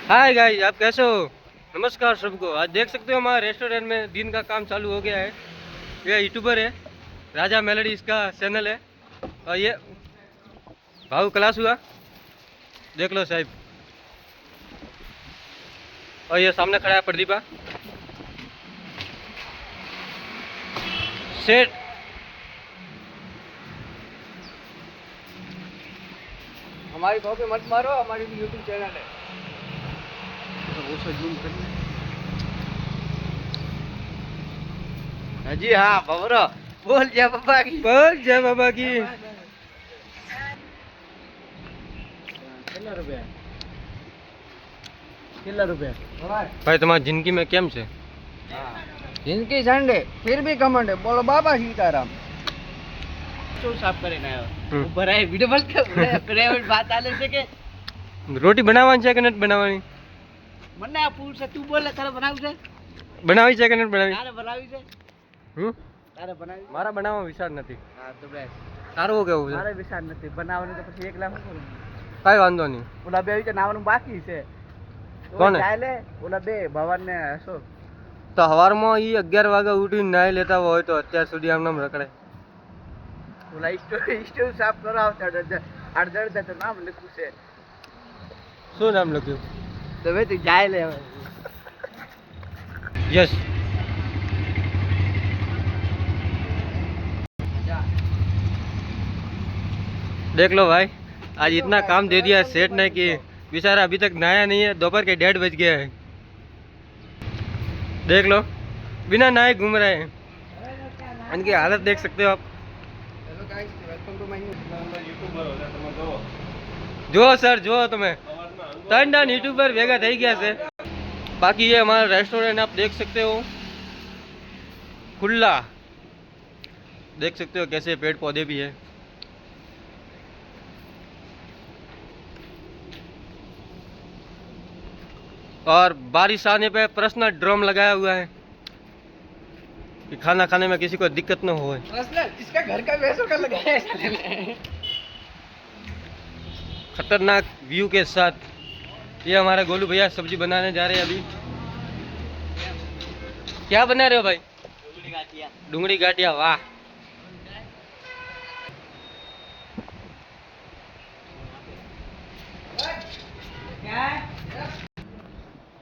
Hi guys, आप कैसे हो? नमस्कार सबको। आज देख सकते हो हमारे रेस्टोरेंट में दिन का काम चालू हो गया है। ये यूट्यूबर है, राजा मेलोडी इसका चैनल है। और ये भाव क्लास हुआ, देख लो साहब। और ये सामने खड़ा है प्रदीपा सेठ। हमारी भाव पे मत मारो, हमारी भी यूट्यूब चैनल है। जी हाँ बबरो, बोल जय बाबा की। बोल जय बाबा की। કેટલા રૂપિયા भाई तुम्हारी जिंदगी में केम છે? जिनकी संडे फिर भी कमांडे बोलो बाबा सीताराम। શું સાફ કરીને આવ્યો? ઉભા રહે વિડિયો બંધ કર પ્રાઇવેટ વાત આલે છે કે રોટી બનાવવાની છે કે નથી બનાવવાની? મને આ પૂછે તું બોલે તારે બનાવી છે? બનાવી છે કે નથી બનાવી? તારે બનાવી છે? તારે બનાવી? મારા બનાવવા વિચાર નથી. હા તો બેસ. તારું કેવું છે? મારે વિચાર નથી બનાવવાનું, તો પછી એકલા શું કરું? કાંઈ વાંધો નહીં. ઓલા બે વિચાર નાવાનું બાકી છે. કોને? ચાલે ઓલા બે ભવન ને અશોક. તો સવારમાં એ 11 વાગે ઉઠીને નાહી લેતા હોય તો અત્યાર સુધી આમ નામ રખડે. ઓલા સ્ટોવ સાફ કરાવતા અડધડ તો નામ લખ્યું છે. શું નામ લખ્યું? તો ભાઈ તું જાય લે. यस। देख लो भाई, आज इतना काम दे दिया सेठ ने कि बेचारा अभी तक नहाया नहीं है। दोपहर के 1:30 बज गया है। देख लो, बिना नहाए घूम रहे हैं। इनकी हालत देख सकते हो आप। Hello guys, welcome to my जो सर जो तुम्हें टन यूट्यूबर भेगा थी गया से। बाकी ये हमारा रेस्टोरेंट आप देख सकते हो खुला, देख सकते हो कैसे पेड़ पौधे भी है। और बारिश आने पे पर्सनल ड्रम लगाया हुआ है कि खाना खाने में किसी को दिक्कत न हो। पर्सनल इसका घर का पैसों का लगाया है। खतरनाक व्यू के साथ ये हमारे गोलू भैया सब्जी बनाने जा रहे हैं अभी। क्या बना रहे हो भाई? डूंगरी गाटिया। वाह।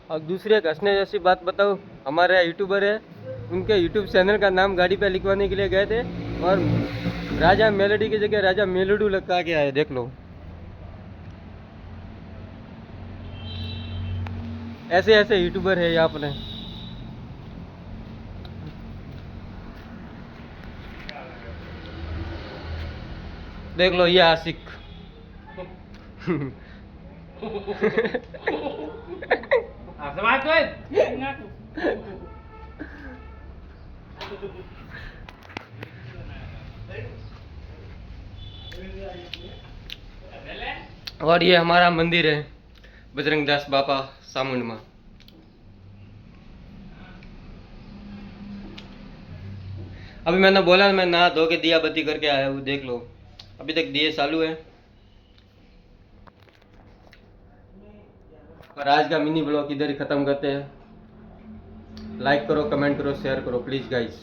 अब दूसरी एक हंसने जैसी बात बताओ, हमारे यूट्यूबर है, उनके यूट्यूब चैनल का नाम गाड़ी पे लिखवाने के लिए गए थे और राजा मेलोडी की जगह राजा मेलोडू लगा के आए। देख लो, ऐसे ऐसे यूट्यूबर है यहाँ पर। देख लो ये आशिक। और ये हमारा मंदिर है बजरंग दास बापा सामुंड में। अभी मैंने बोला मैं नहा धो के दिया बत्ती करके आया हूँ। देख लो, अभी तक दिए चालू है। और आज का मिनी ब्लॉग इधर ही खत्म करते हैं। लाइक करो, कमेंट करो, शेयर करो प्लीज गाइस।